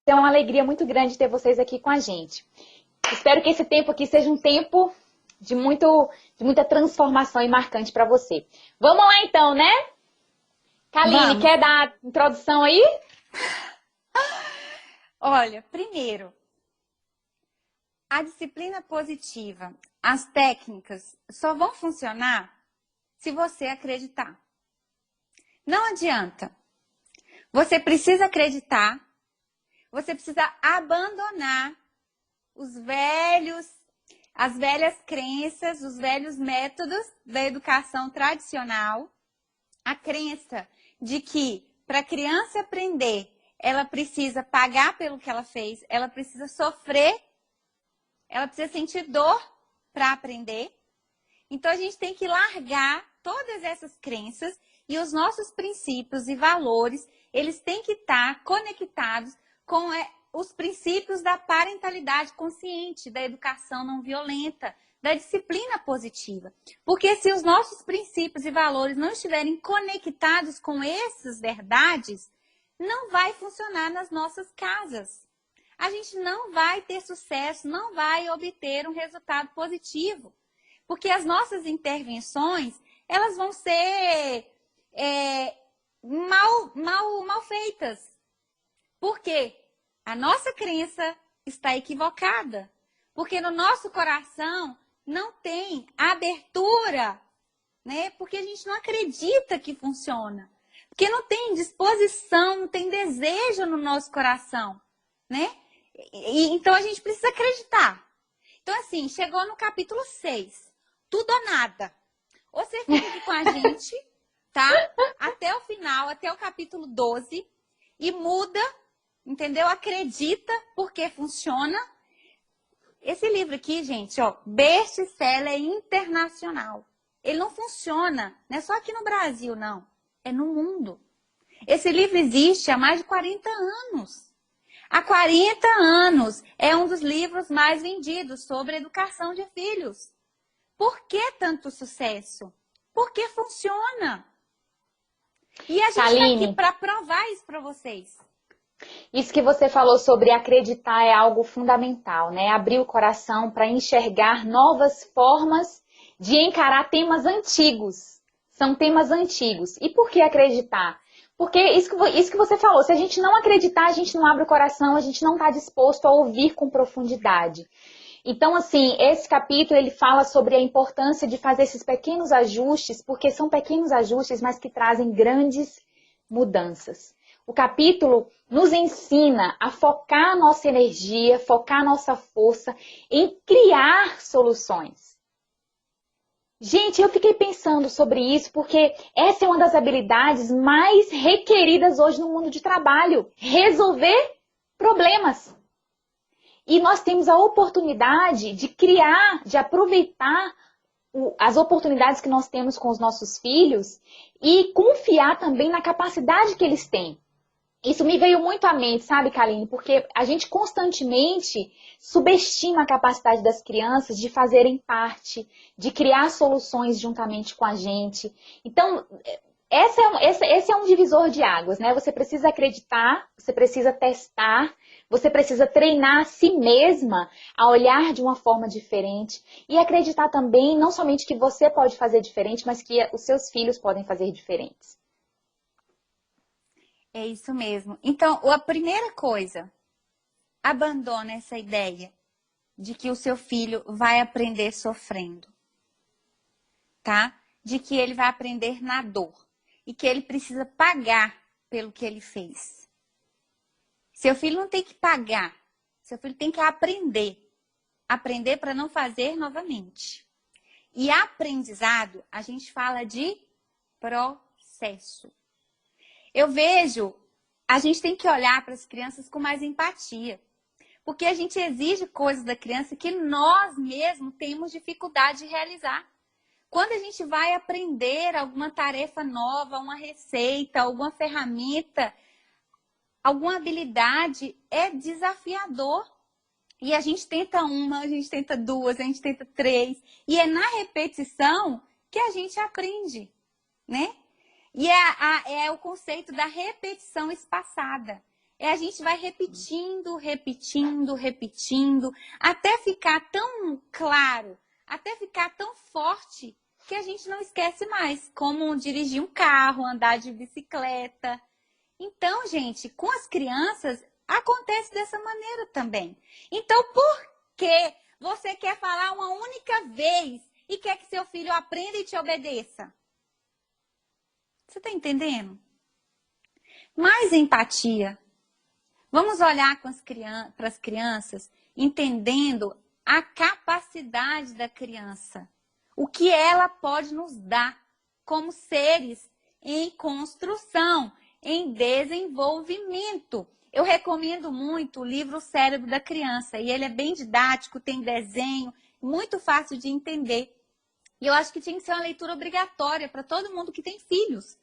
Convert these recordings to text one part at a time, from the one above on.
É uma alegria muito grande ter vocês aqui com a gente. Espero que esse tempo aqui seja um tempo de muita transformação e marcante para você. Vamos lá então, né? Kaline, Vamos. quer dar a introdução aí? Olha, primeiro, a disciplina positiva, as técnicas só vão funcionar se você acreditar. Não adianta. Você precisa acreditar, você precisa abandonar as velhas crenças, os velhos métodos da educação tradicional. A crença de que para a criança aprender, ela precisa pagar pelo que ela fez, ela precisa sofrer, ela precisa sentir dor para aprender. Então, a gente tem que largar todas essas crenças e os nossos princípios e valores, eles têm que estar conectados com os princípios da parentalidade consciente, da educação não violenta, da disciplina positiva. Porque se os nossos princípios e valores não estiverem conectados com essas verdades, não vai funcionar nas nossas casas. A gente não vai ter sucesso, não vai obter um resultado positivo. Porque as nossas intervenções, elas vão ser mal feitas. Por quê? A nossa crença está equivocada. Porque no nosso coração não tem abertura, né? Porque a gente não acredita que funciona. Porque não tem disposição, não tem desejo no nosso coração, né? Então a gente precisa acreditar. Então assim, chegou no capítulo 6. Tudo ou nada. Ou você fica aqui com a gente, tá? Até o final, até o capítulo 12 e muda, entendeu? Acredita porque funciona. Esse livro aqui, gente, ó, best-seller internacional. Ele não funciona, não é só aqui no Brasil, não. É no mundo. Esse livro existe há mais de 40 anos. Há 40 anos é um dos livros mais vendidos sobre educação de filhos. Por que tanto sucesso? Porque funciona. E a gente está aqui Kaline, para provar isso para vocês. isso que você falou sobre acreditar é algo fundamental, né? Abrir o coração para enxergar novas formas de encarar temas antigos. São temas antigos. E por que acreditar? Porque isso que você falou, se a gente não acreditar, a gente não abre o coração, a gente não está disposto a ouvir com profundidade. Então, assim, esse capítulo ele fala sobre a importância de fazer esses pequenos ajustes, porque são pequenos ajustes, mas que trazem grandes mudanças. O capítulo nos ensina a focar a nossa energia, focar a nossa força em criar soluções. Gente, eu fiquei pensando sobre isso porque essa é uma das habilidades mais requeridas hoje no mundo de trabalho, resolver problemas. E nós temos a oportunidade de criar, de aproveitar as oportunidades que nós temos com os nossos filhos e confiar também na capacidade que eles têm. Isso me veio muito à mente, sabe, Kaline? Porque a gente constantemente subestima a capacidade das crianças de fazerem parte, de criar soluções juntamente com a gente. Então, esse é um divisor de águas, né? Você precisa acreditar, você precisa testar, você precisa treinar a si mesma a olhar de uma forma diferente e acreditar também, não somente que você pode fazer diferente, mas que os seus filhos podem fazer diferentes. É isso mesmo. Então, a primeira coisa, abandona essa ideia de que o seu filho vai aprender sofrendo, tá? De que ele vai aprender na dor e que ele precisa pagar pelo que ele fez. Seu filho não tem que pagar, seu filho tem que aprender. Aprender para não fazer novamente. E aprendizado, a gente fala de processo. Eu vejo, a gente tem que olhar para as crianças com mais empatia. Porque a gente exige coisas da criança que nós mesmos temos dificuldade de realizar. Quando a gente vai aprender alguma tarefa nova, uma receita, alguma ferramenta, alguma habilidade, é desafiador. E a gente tenta uma, a gente tenta duas, a gente tenta três. E é na repetição que a gente aprende, né? E é o conceito da repetição espaçada. A gente vai repetindo, repetindo, repetindo, até ficar tão claro, até ficar tão forte, que a gente não esquece mais como dirigir um carro, andar de bicicleta. Então, gente, com as crianças acontece dessa maneira também. Então, por que você quer falar uma única vez e quer que seu filho aprenda e te obedeça? Você está entendendo? Mais empatia. Vamos olhar para as crianças, entendendo a capacidade da criança. O que ela pode nos dar como seres em construção, em desenvolvimento. Eu recomendo muito o livro O Cérebro da Criança. E ele é bem didático, tem desenho, muito fácil de entender. E eu acho que tinha que ser uma leitura obrigatória para todo mundo que tem filhos.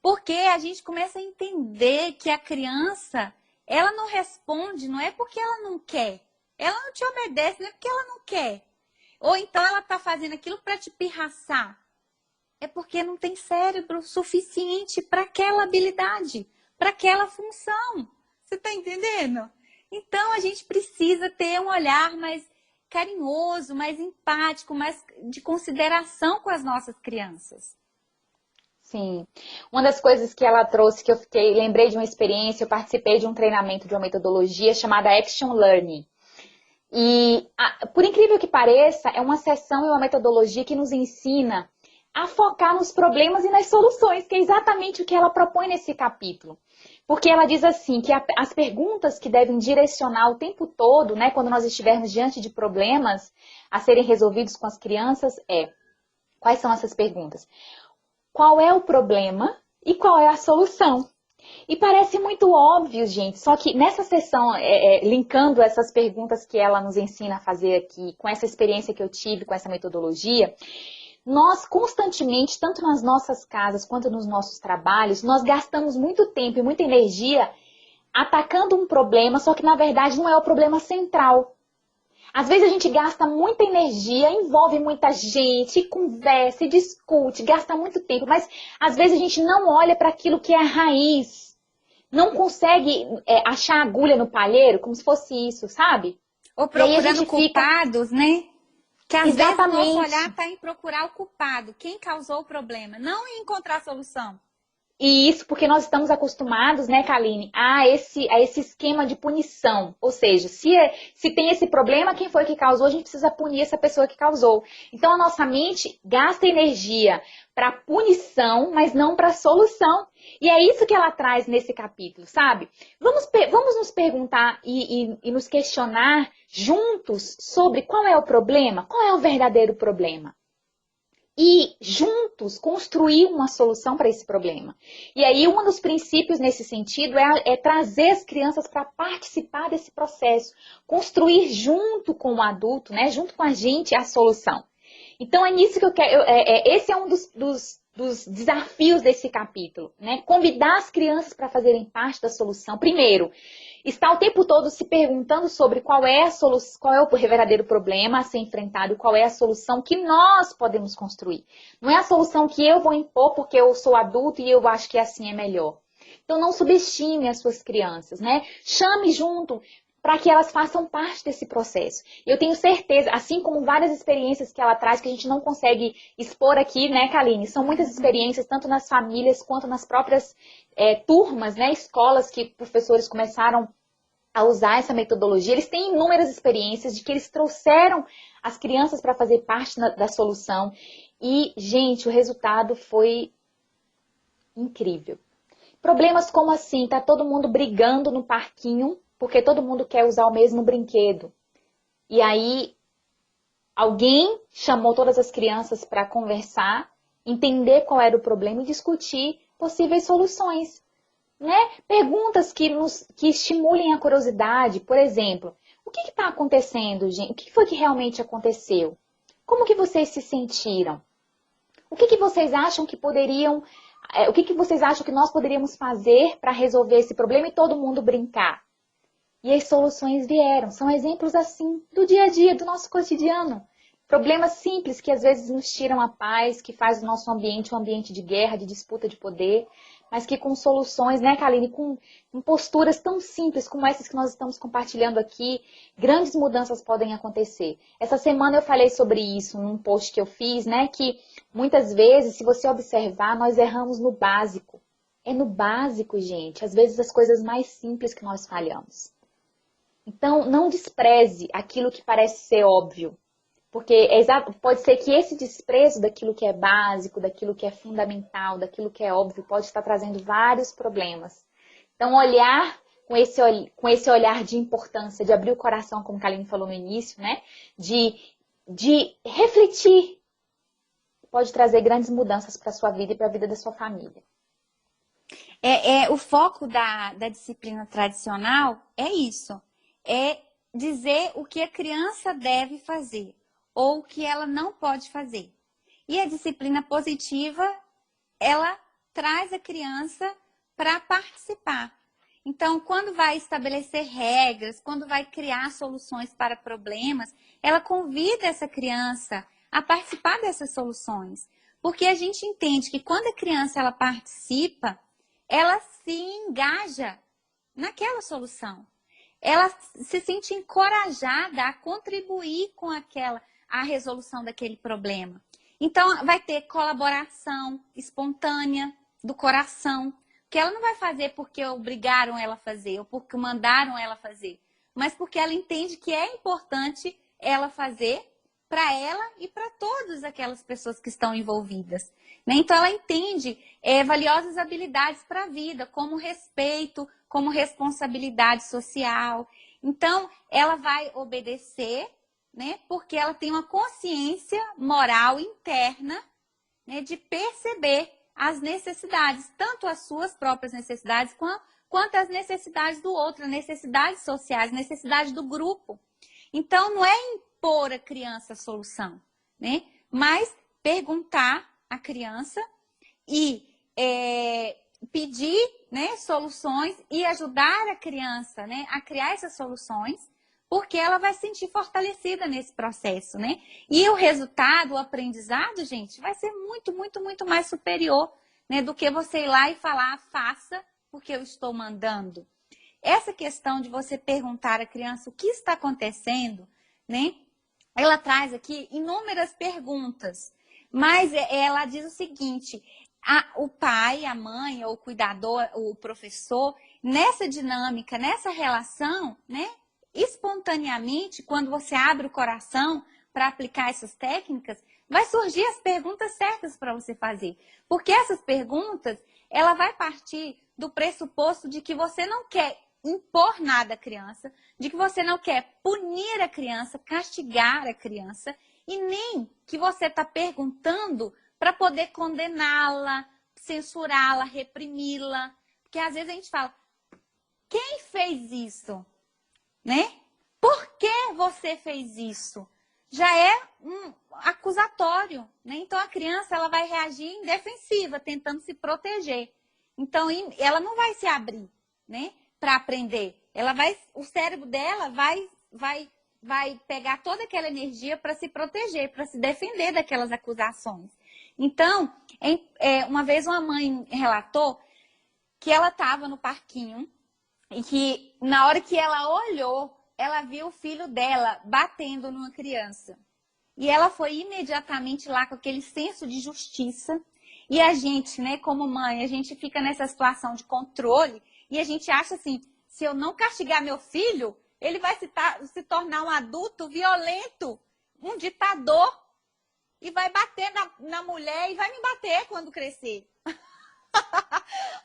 Porque a gente começa a entender que a criança, ela não responde, não é porque ela não quer. Ela não te obedece, não é porque ela não quer. Ou então ela está fazendo aquilo para te pirraçar. É porque não tem cérebro suficiente para aquela habilidade, para aquela função. Você está entendendo? Então a gente precisa ter um olhar mais carinhoso, mais empático, mais de consideração com as nossas crianças. Sim. Uma das coisas que ela trouxe, que eu lembrei de uma experiência, eu participei de um treinamento de uma metodologia chamada Action Learning. E, por incrível que pareça, é uma sessão e uma metodologia que nos ensina a focar nos problemas e nas soluções, que é exatamente o que ela propõe nesse capítulo. Porque ela diz assim, que as perguntas que devem direcionar o tempo todo, né, quando nós estivermos diante de problemas a serem resolvidos com as crianças, quais são essas perguntas? Qual é o problema e qual é a solução? E parece muito óbvio, gente, só que nessa sessão, linkando essas perguntas que ela nos ensina a fazer aqui, com essa experiência que eu tive com essa metodologia, nós constantemente, tanto nas nossas casas quanto nos nossos trabalhos, nós gastamos muito tempo e muita energia atacando um problema, só que na verdade não é o problema central. Às vezes a gente gasta muita energia, envolve muita gente, conversa, discute, gasta muito tempo, mas às vezes a gente não olha para aquilo que é a raiz. Não consegue achar agulha no palheiro, como se fosse isso, sabe? Ou E aí a procurando gente fica... culpados, né? Que às vezes o nosso Exatamente. olhar está em procurar o culpado, quem causou o problema, não em encontrar a solução. E isso porque nós estamos acostumados, né, Kaline, a esse esquema de punição. Ou seja, se tem esse problema, quem foi que causou, a gente precisa punir essa pessoa que causou. Então a nossa mente gasta energia para punição, mas não para solução. E é isso que ela traz nesse capítulo, sabe? Vamos nos perguntar e nos questionar juntos sobre qual é o problema, qual é o verdadeiro problema. E juntos construir uma solução para esse problema. E aí um dos princípios nesse sentido é trazer as crianças para participar desse processo, construir junto com o adulto, né, junto com a gente a solução. Então é nisso que eu quero, esse é um dos desafios desse capítulo, né? Convidar as crianças para fazerem parte da solução. Primeiro, está o tempo todo se perguntando sobre qual é a solução, qual é o verdadeiro problema a ser enfrentado, qual é a solução que nós podemos construir. Não é a solução que eu vou impor porque eu sou adulto e eu acho que assim é melhor. Então não subestime as suas crianças, né? Chame junto para que elas façam parte desse processo. Eu tenho certeza, assim como várias experiências que ela traz, que a gente não consegue expor aqui, né, Kaline? São muitas experiências, tanto nas famílias quanto nas próprias turmas, né, escolas que professores começaram a usar essa metodologia. Eles têm inúmeras experiências de que eles trouxeram as crianças para fazer parte da solução. E, gente, o resultado foi incrível. Problemas como assim, tá todo mundo brigando no parquinho, porque todo mundo quer usar o mesmo brinquedo. E aí, alguém chamou todas as crianças para conversar, entender qual era o problema e discutir possíveis soluções. Né? Perguntas que estimulem a curiosidade. Por exemplo, o que está acontecendo, gente? O que foi que realmente aconteceu? Como que vocês se sentiram? O que vocês acham que poderiam... o que vocês acham que nós poderíamos fazer para resolver esse problema e todo mundo brincar? E as soluções vieram. São exemplos assim, do dia a dia, do nosso cotidiano. Problemas simples que às vezes nos tiram a paz, que faz o nosso ambiente um ambiente de guerra, de disputa de poder. mas que com soluções, né, Kaline, com posturas tão simples como essas que nós estamos compartilhando aqui, grandes mudanças podem acontecer. Essa semana eu falei sobre isso num post que eu fiz, né, que muitas vezes, se você observar, nós erramos no básico. É no básico, gente, às vezes as coisas mais simples que nós falhamos. Então, não despreze aquilo que parece ser óbvio. Porque pode ser que esse desprezo daquilo que é básico, daquilo que é fundamental, daquilo que é óbvio, pode estar trazendo vários problemas. Então, olhar com esse olhar de importância, de abrir o coração, como a Kaline falou no início, né? De refletir, pode trazer grandes mudanças para a sua vida e para a vida da sua família. O foco da disciplina tradicional é isso. É dizer o que a criança deve fazer ou o que ela não pode fazer. E a disciplina positiva, ela traz a criança para participar. Então, quando vai estabelecer regras, quando vai criar soluções para problemas, ela convida essa criança a participar dessas soluções. Porque a gente entende que quando a criança ela participa, ela se engaja naquela solução. Ela se sente encorajada a contribuir com a resolução daquele problema. Então, vai ter colaboração espontânea do coração, que ela não vai fazer porque obrigaram ela a fazer ou porque mandaram ela fazer, mas porque ela entende que é importante ela fazer para ela e para todas aquelas pessoas que estão envolvidas. Né? Então, ela entende valiosas habilidades para a vida, como respeito, como responsabilidade social. Então, ela vai obedecer, né? Porque ela tem uma consciência moral interna, né? De perceber as necessidades, tanto as suas próprias necessidades, quanto as necessidades do outro, as necessidades sociais, necessidades do grupo. Então, não é impor à criança a solução, né? Mas perguntar à criança e pedir, né, soluções e ajudar a criança, né, a criar essas soluções, porque ela vai se sentir fortalecida nesse processo, né? E o resultado, o aprendizado, gente, vai ser muito, muito, muito mais superior, né, do que você ir lá e falar, faça, porque eu estou mandando. Essa questão de você perguntar à criança o que está acontecendo, né? Ela traz aqui inúmeras perguntas, mas ela diz o seguinte: o pai, a mãe, ou o cuidador, o professor, nessa dinâmica, nessa relação, né? Espontaneamente, quando você abre o coração para aplicar essas técnicas, vai surgir as perguntas certas para você fazer. Porque essas perguntas, ela vai partir do pressuposto de que você não quer impor nada à criança, de que você não quer punir a criança, castigar a criança, e nem que você está perguntando para poder condená-la, censurá-la, reprimi-la. Porque às vezes a gente fala, quem fez isso? Né? Por que você fez isso? Já é um acusatório, né? Então a criança ela vai reagir em defensiva, tentando se proteger. Então ela não vai se abrir, né? Para aprender. O cérebro dela vai pegar toda aquela energia para se proteger, para se defender daquelas acusações. Então, uma vez uma mãe relatou que ela estava no parquinho e que na hora que ela olhou, ela viu o filho dela batendo numa criança. E ela foi imediatamente lá com aquele senso de justiça. E a gente, né, como mãe, a gente fica nessa situação de controle e a gente acha assim, se eu não castigar meu filho, ele vai se tornar um adulto violento, um ditador, e vai bater na mulher e vai me bater quando crescer.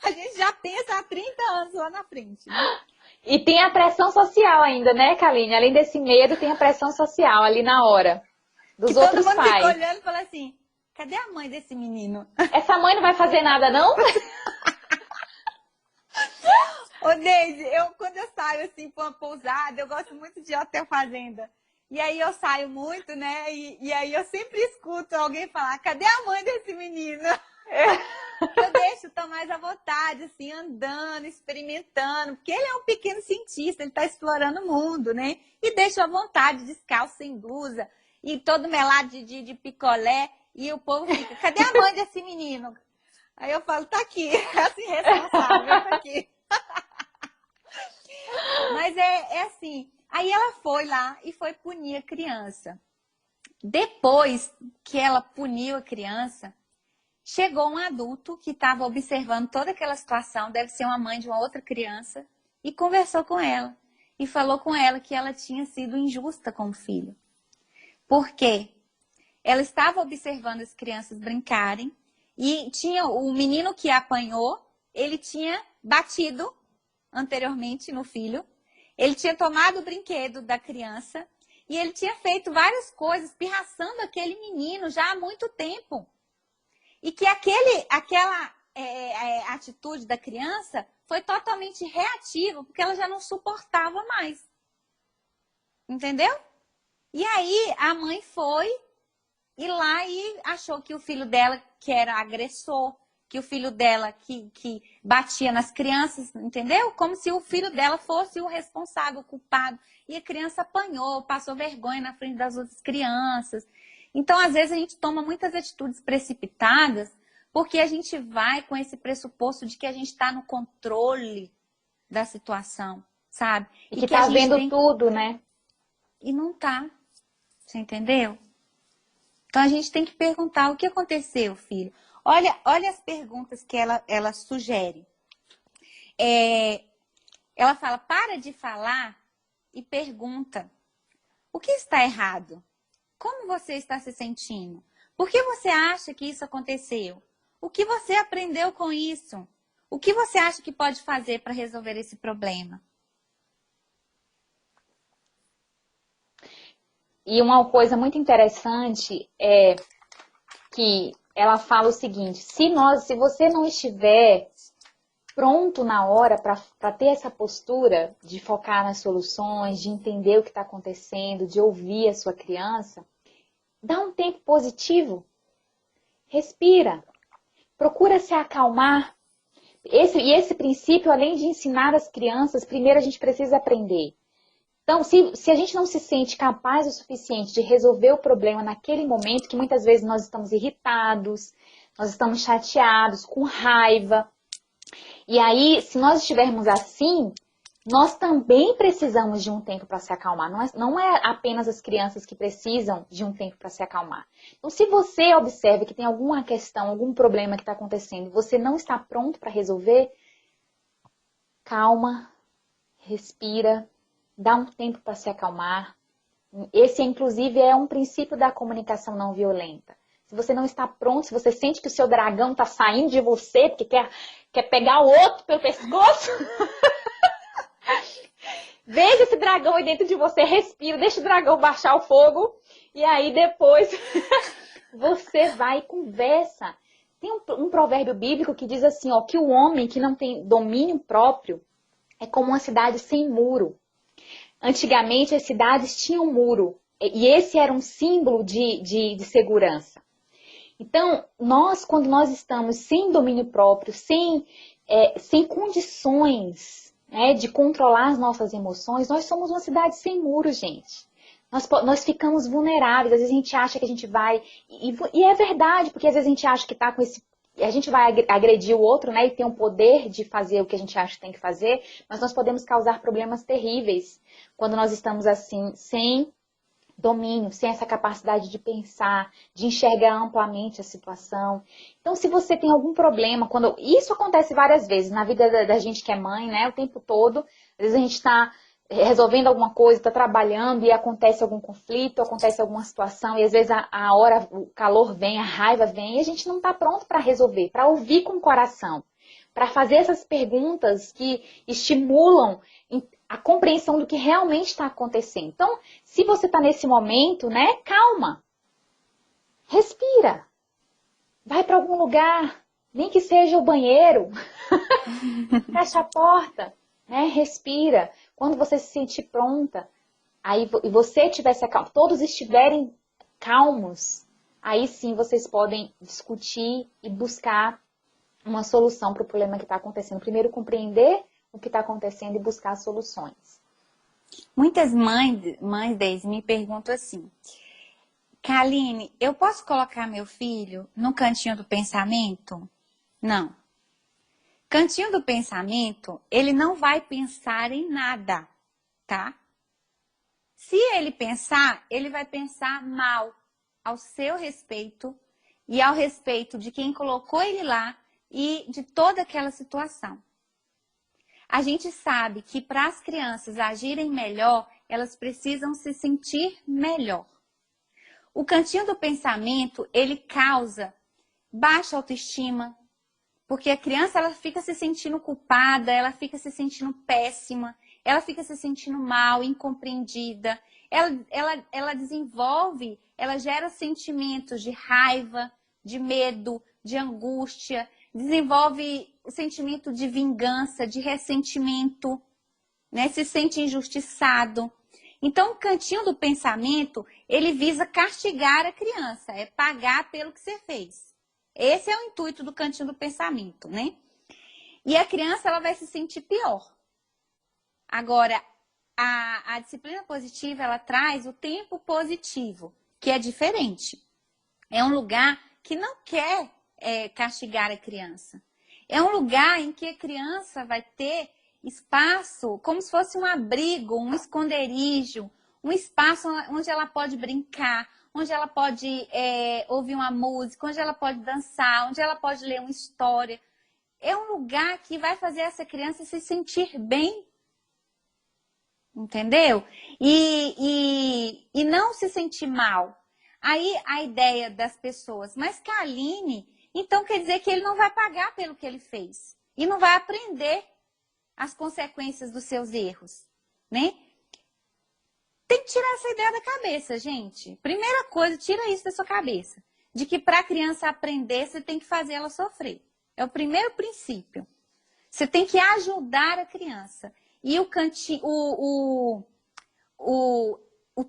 A gente já pensa há 30 anos lá na frente, né? E tem a pressão social ainda, né, Kaline? Além desse medo, tem a pressão social ali na hora. Dos outros pais. Todo mundo fica olhando e fala assim, cadê a mãe desse menino? Essa mãe não vai fazer nada, não? Ô, Deise, quando eu saio assim pra uma pousada, eu gosto muito de hotel fazenda. E aí eu saio muito, né? E aí eu sempre escuto alguém falar, cadê a mãe desse menino? Eu deixo o Tomás à vontade, assim, andando, experimentando, porque ele é um pequeno cientista, ele está explorando o mundo, né? E deixo à vontade, descalço, sem blusa, e todo melado de picolé, e o povo fica, cadê a mãe desse menino? Aí eu falo, tá aqui, essa irresponsável, tá aqui. Mas é assim, aí ela foi lá e foi punir a criança. Depois que ela puniu a criança, chegou um adulto que estava observando toda aquela situação, deve ser uma mãe de uma outra criança, e conversou com ela. E falou com ela que ela tinha sido injusta com o filho. Por quê? Ela estava observando as crianças brincarem e tinha o menino que apanhou, ele tinha batido anteriormente no filho, ele tinha tomado o brinquedo da criança e ele tinha feito várias coisas, pirraçando aquele menino já há muito tempo. E que aquela atitude da criança foi totalmente reativa, porque ela já não suportava mais. Entendeu? E aí a mãe foi e lá e achou que o filho dela que era agressor, que o filho dela que batia nas crianças, entendeu? Como se o filho dela fosse o responsável, o culpado. E a criança apanhou, passou vergonha na frente das outras crianças. Então, às vezes, a gente toma muitas atitudes precipitadas porque a gente vai com esse pressuposto de que a gente está no controle da situação, sabe? E que tá vendo tudo, né? E não tá. Você entendeu? Então, a gente tem que perguntar o que aconteceu, filho. Olha as perguntas que ela sugere. Ela fala, para de falar e pergunta. O que está errado? Como você está se sentindo? Por que você acha que isso aconteceu? O que você aprendeu com isso? O que você acha que pode fazer para resolver esse problema? E uma coisa muito interessante é que ela fala o seguinte: se você não estiver pronto na hora para ter essa postura de focar nas soluções, de entender o que está acontecendo, de ouvir a sua criança, dá um tempo positivo, respira, procura se acalmar. Esse princípio, além de ensinar as crianças, primeiro a gente precisa aprender. Então, se a gente não se sente capaz o suficiente de resolver o problema naquele momento, que muitas vezes nós estamos irritados, nós estamos chateados, com raiva, e aí, se nós estivermos assim, nós também precisamos de um tempo para se acalmar. Não é apenas as crianças que precisam de um tempo para se acalmar. Então, se você observa que tem alguma questão, algum problema que está acontecendo, e você não está pronto para resolver, calma, respira, dá um tempo para se acalmar. Esse, inclusive, é um princípio da comunicação não violenta. Se você não está pronto, se você sente que o seu dragão está saindo de você, porque quer pegar o outro pelo pescoço, veja esse dragão aí dentro de você, respira, deixa o dragão baixar o fogo, e aí depois você vai e conversa. Tem um provérbio bíblico que diz assim, ó, que o homem que não tem domínio próprio é como uma cidade sem muro. Antigamente as cidades tinham muro, e esse era um símbolo de segurança. Então, quando nós estamos sem domínio próprio, sem condições, né, de controlar as nossas emoções, nós somos uma cidade sem muros, gente. Nós ficamos vulneráveis, às vezes a gente acha que a gente vai... E é verdade, porque às vezes a gente acha que está com esse... A gente vai agredir o outro, né, e tem o poder de fazer o que a gente acha que tem que fazer, mas nós podemos causar problemas terríveis quando nós estamos assim, sem domínio, sem essa capacidade de pensar, de enxergar amplamente a situação. Então, se você tem algum problema, isso acontece várias vezes na vida da gente que é mãe, né, o tempo todo, às vezes a gente está resolvendo alguma coisa, está trabalhando e acontece algum conflito, acontece alguma situação, e às vezes a hora, o calor vem, a raiva vem, e a gente não está pronto para resolver, para ouvir com o coração, para fazer essas perguntas que estimulam a compreensão do que realmente está acontecendo. Então, se você está nesse momento, né, calma, respira, vai para algum lugar, nem que seja o banheiro, fecha a porta, né, respira. Quando você se sentir pronta, aí e você tivesse calma, todos estiverem calmos, aí sim vocês podem discutir e buscar uma solução para o problema que está acontecendo. Primeiro, compreender o que está acontecendo e buscar soluções. Muitas mães Deise, me perguntam assim, Kaline, eu posso colocar meu filho no cantinho do pensamento? Não. Cantinho do pensamento, ele não vai pensar em nada, tá? Se ele pensar, ele vai pensar mal ao seu respeito e ao respeito de quem colocou ele lá e de toda aquela situação. A gente sabe que para as crianças agirem melhor, elas precisam se sentir melhor. O cantinho do pensamento, ele causa baixa autoestima, porque a criança ela fica se sentindo culpada, ela fica se sentindo péssima, ela fica se sentindo mal, incompreendida. Ela desenvolve, ela gera sentimentos de raiva, de medo, de angústia, desenvolve o sentimento de vingança, de ressentimento, né? Se sente injustiçado. Então, o cantinho do pensamento, ele visa castigar a criança, é pagar pelo que você fez. Esse é o intuito do cantinho do pensamento, né? E a criança, ela vai se sentir pior. Agora, a disciplina positiva, ela traz o tempo positivo, que é diferente. É um lugar que não quer castigar a criança. É um lugar em que a criança vai ter espaço, como se fosse um abrigo, um esconderijo, um espaço onde ela pode brincar, onde ela pode ouvir uma música, onde ela pode dançar, onde ela pode ler uma história. É um lugar que vai fazer essa criança se sentir bem, entendeu? E não se sentir mal. Aí a ideia das pessoas, mas Kaline, então quer dizer que ele não vai pagar pelo que ele fez e não vai aprender as consequências dos seus erros, né? Tem que tirar essa ideia da cabeça, gente. Primeira coisa, tira isso da sua cabeça. De que para a criança aprender, você tem que fazer ela sofrer. É o primeiro princípio. Você tem que ajudar a criança. E o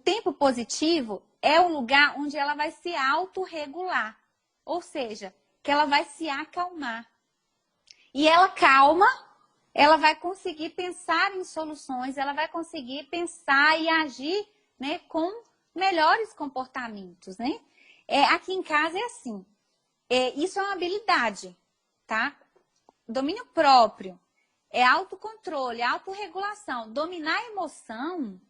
tempo positivo é um lugar onde ela vai se autorregular. Ou seja, que ela vai se acalmar. E ela calma, ela vai conseguir pensar em soluções, ela vai conseguir pensar e agir, né, com melhores comportamentos, né? Aqui em casa é assim. Isso é uma habilidade, tá? Domínio próprio, autocontrole, autorregulação. Dominar a emoção,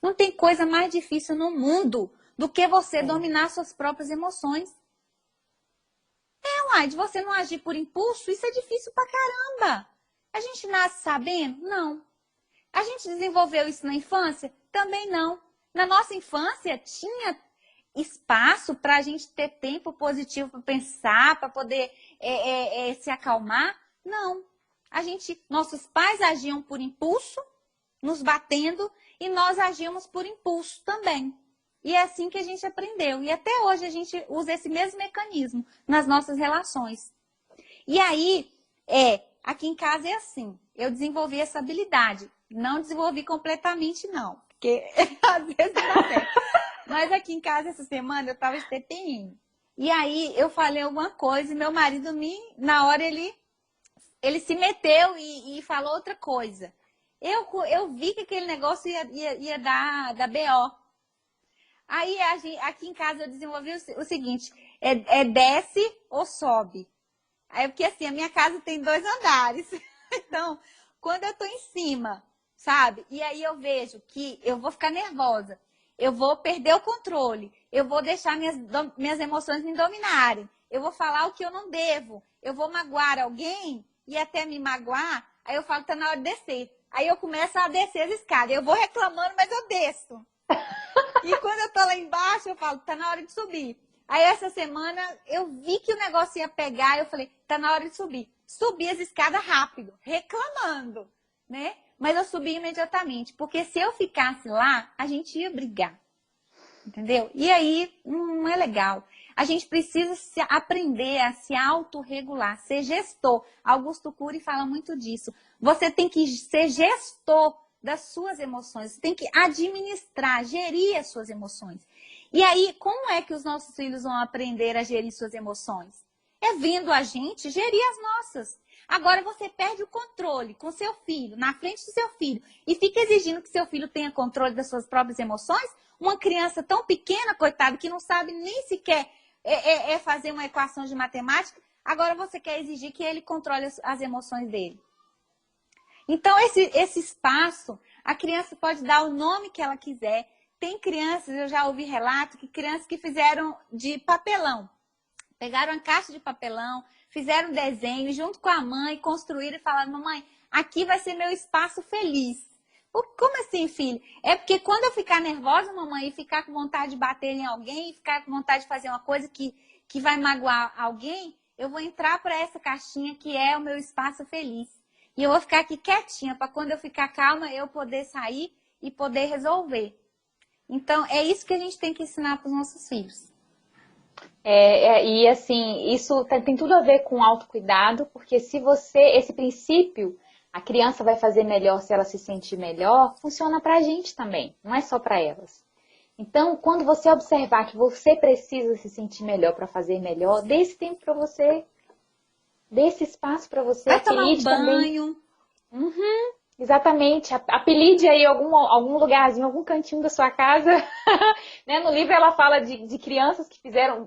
não tem coisa mais difícil no mundo do que você dominar suas próprias emoções. De você não agir por impulso, isso é difícil pra caramba. A gente nasce sabendo? Não. A gente desenvolveu isso na infância? Também não. Na nossa infância, tinha espaço para a gente ter tempo positivo para pensar, para poder se acalmar? Não. Nossos pais agiam por impulso, nos batendo, e nós agíamos por impulso também. E é assim que a gente aprendeu. E até hoje a gente usa esse mesmo mecanismo nas nossas relações. E aí, aqui em casa é assim. Eu desenvolvi essa habilidade. Não desenvolvi completamente, não. Porque às vezes não dá certo. Mas aqui em casa, essa semana, eu estava de TPM. E aí, eu falei alguma coisa e meu marido, na hora, ele se meteu e falou outra coisa. Eu vi que aquele negócio ia dar BO. Aí, aqui em casa, eu desenvolvi o seguinte, desce ou sobe. Aí, porque assim, a minha casa tem 2 andares. Então, quando eu tô em cima, sabe? E aí eu vejo que eu vou ficar nervosa, eu vou perder o controle, eu vou deixar minhas emoções me dominarem, eu vou falar o que eu não devo, eu vou magoar alguém e até me magoar, aí eu falo, tá na hora de descer. Aí eu começo a descer as escadas, eu vou reclamando, mas eu desço. E quando eu tô lá embaixo, eu falo, tá na hora de subir. Aí essa semana eu vi que o negócio ia pegar, eu falei, tá na hora de subir. Subi as escadas rápido, reclamando, né? Mas eu subi imediatamente, porque se eu ficasse lá, a gente ia brigar, entendeu? E aí não é legal. A gente precisa aprender a se autorregular, ser gestor. Augusto Cury fala muito disso. Você tem que ser gestor das suas emoções, você tem que administrar, gerir as suas emoções. E aí, como é que os nossos filhos vão aprender a gerir suas emoções? É vendo a gente gerir as nossas. Agora você perde o controle com seu filho, na frente do seu filho, e fica exigindo que seu filho tenha controle das suas próprias emoções? Uma criança tão pequena, coitada, que não sabe nem sequer fazer uma equação de matemática, Agora você quer exigir que ele controle as emoções dele. Então, esse espaço, a criança pode dar o nome que ela quiser. Tem crianças, eu já ouvi relato, que crianças que fizeram de papelão. Pegaram uma caixa de papelão, fizeram um desenho junto com a mãe, construíram e falaram, mamãe, aqui vai ser meu espaço feliz. Como assim, filho? É porque quando eu ficar nervosa, mamãe, e ficar com vontade de bater em alguém, e ficar com vontade de fazer uma coisa que vai magoar alguém, eu vou entrar para essa caixinha que é o meu espaço feliz. E eu vou ficar aqui quietinha, para quando eu ficar calma, eu poder sair e poder resolver. Então, é isso que a gente tem que ensinar para os nossos filhos. E assim, isso tem tudo a ver com autocuidado, porque se esse princípio, a criança vai fazer melhor se ela se sentir melhor, funciona pra gente também, não é só pra elas. Então, quando você observar que você precisa se sentir melhor para fazer melhor, dê esse tempo para você, dê esse espaço para você, Vai tomar um apelide também. banho. Exatamente, apelide aí algum lugarzinho, algum cantinho da sua casa. Né? No livro ela fala de crianças que fizeram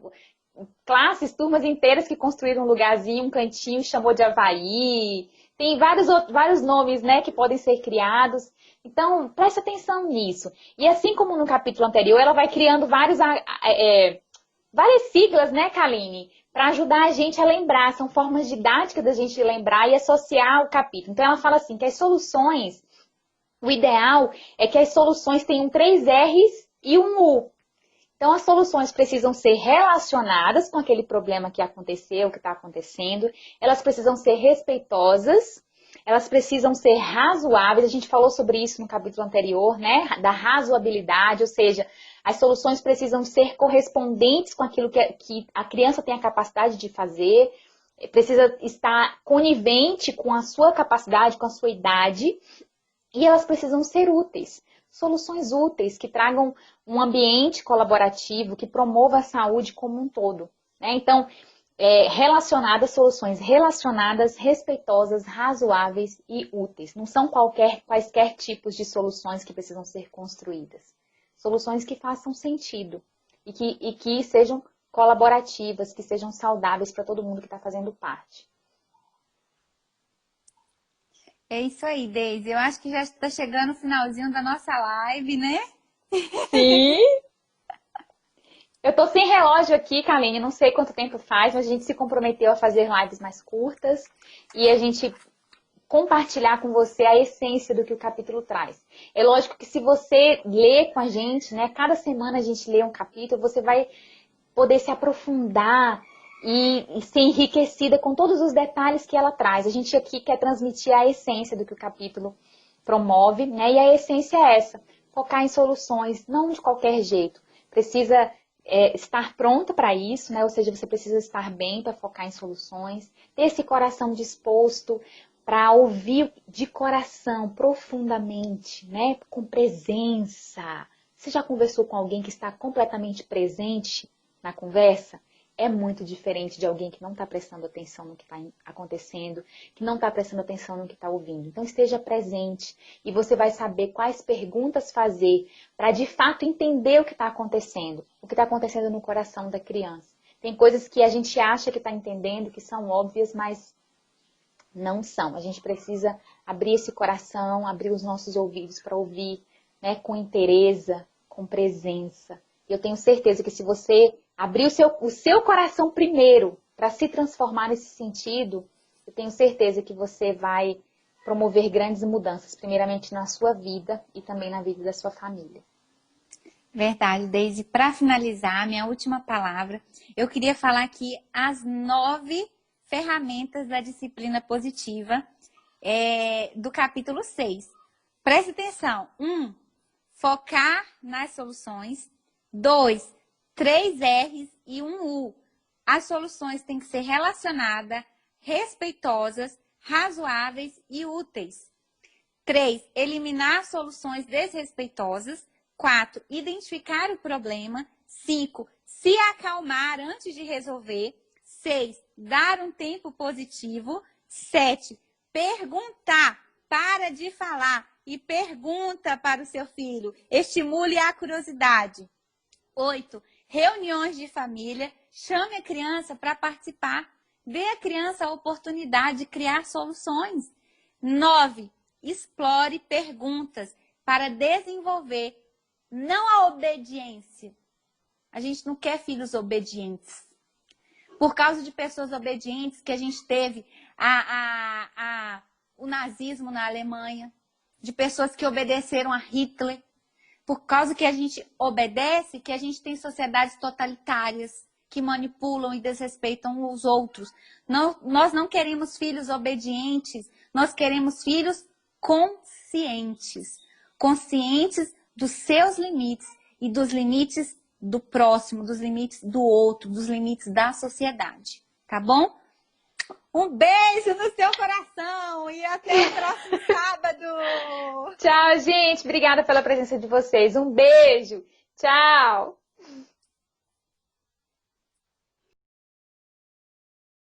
classes, turmas inteiras que construíram um lugarzinho, um cantinho, chamou de Havaí. Tem vários nomes, né, que podem ser criados. Então, preste atenção nisso. E assim como no capítulo anterior, ela vai criando várias siglas, né, Kaline? Para ajudar a gente a lembrar. São formas didáticas da gente lembrar e associar o capítulo. Então, ela fala assim, que as soluções, o ideal é que as soluções tenham 3 R's e um U. Então, as soluções precisam ser relacionadas com aquele problema que aconteceu, que está acontecendo. Elas precisam ser respeitosas. Elas precisam ser razoáveis. A gente falou sobre isso no capítulo anterior, né? Da razoabilidade, ou seja, as soluções precisam ser correspondentes com aquilo que a criança tem a capacidade de fazer. Precisa estar conivente com a sua capacidade, com a sua idade. E elas precisam ser úteis. Soluções úteis que tragam um ambiente colaborativo, que promova a saúde como um todo. Né? Então, soluções relacionadas, respeitosas, razoáveis e úteis. Não são quaisquer tipos de soluções que precisam ser construídas. Soluções que façam sentido e que sejam colaborativas, que sejam saudáveis para todo mundo que está fazendo parte. É isso aí, Deise. Eu acho que já está chegando o finalzinho da nossa live, né? Sim! Eu tô sem relógio aqui, Kaline, não sei quanto tempo faz, mas a gente se comprometeu a fazer lives mais curtas e a gente compartilhar com você a essência do que o capítulo traz. É lógico que se você ler com a gente, né, cada semana a gente lê um capítulo, você vai poder se aprofundar e ser enriquecida com todos os detalhes que ela traz. A gente aqui quer transmitir a essência do que o capítulo promove, né, e a essência é essa, focar em soluções, não de qualquer jeito. Precisa estar pronta para isso, né? Ou seja, você precisa estar bem para focar em soluções, ter esse coração disposto para ouvir de coração, profundamente, né? Com presença. Você já conversou com alguém que está completamente presente na conversa? É muito diferente de alguém que não está prestando atenção no que está acontecendo, que não está prestando atenção no que está ouvindo. Então, esteja presente e você vai saber quais perguntas fazer para, de fato, entender o que está acontecendo no coração da criança. Tem coisas que a gente acha que está entendendo, que são óbvias, mas não são. A gente precisa abrir esse coração, abrir os nossos ouvidos para ouvir, né, com interesse, com presença. E eu tenho certeza que se você abrir o seu coração primeiro para se transformar nesse sentido, eu tenho certeza que você vai promover grandes mudanças, primeiramente na sua vida e também na vida da sua família. Verdade, Deise. Para finalizar, minha última palavra, eu queria falar aqui as 9 ferramentas da disciplina positiva do capítulo 6. Preste atenção. 1, focar nas soluções. 2, 3 R's e 1 U. As soluções têm que ser relacionadas, respeitosas, razoáveis e úteis. 3, eliminar soluções desrespeitosas. 4, identificar o problema. 5, se acalmar antes de resolver. 6, dar um tempo positivo. 7, perguntar. Para de falar e pergunta para o seu filho. Estimule a curiosidade. 8, reuniões de família. Chame a criança para participar. Dê à criança a oportunidade de criar soluções. 9. Explore perguntas para desenvolver, não a obediência. A gente não quer filhos obedientes. Por causa de pessoas obedientes que a gente teve o nazismo na Alemanha, de pessoas que obedeceram a Hitler. Por causa que a gente obedece, que a gente tem sociedades totalitárias que manipulam e desrespeitam os outros. Não, nós não queremos filhos obedientes, nós queremos filhos conscientes. Conscientes dos seus limites e dos limites do próximo, dos limites do outro, dos limites da sociedade. Tá bom? Um beijo no seu coração e até o próximo sábado! Tchau, gente. Obrigada pela presença de vocês. Um beijo. Tchau.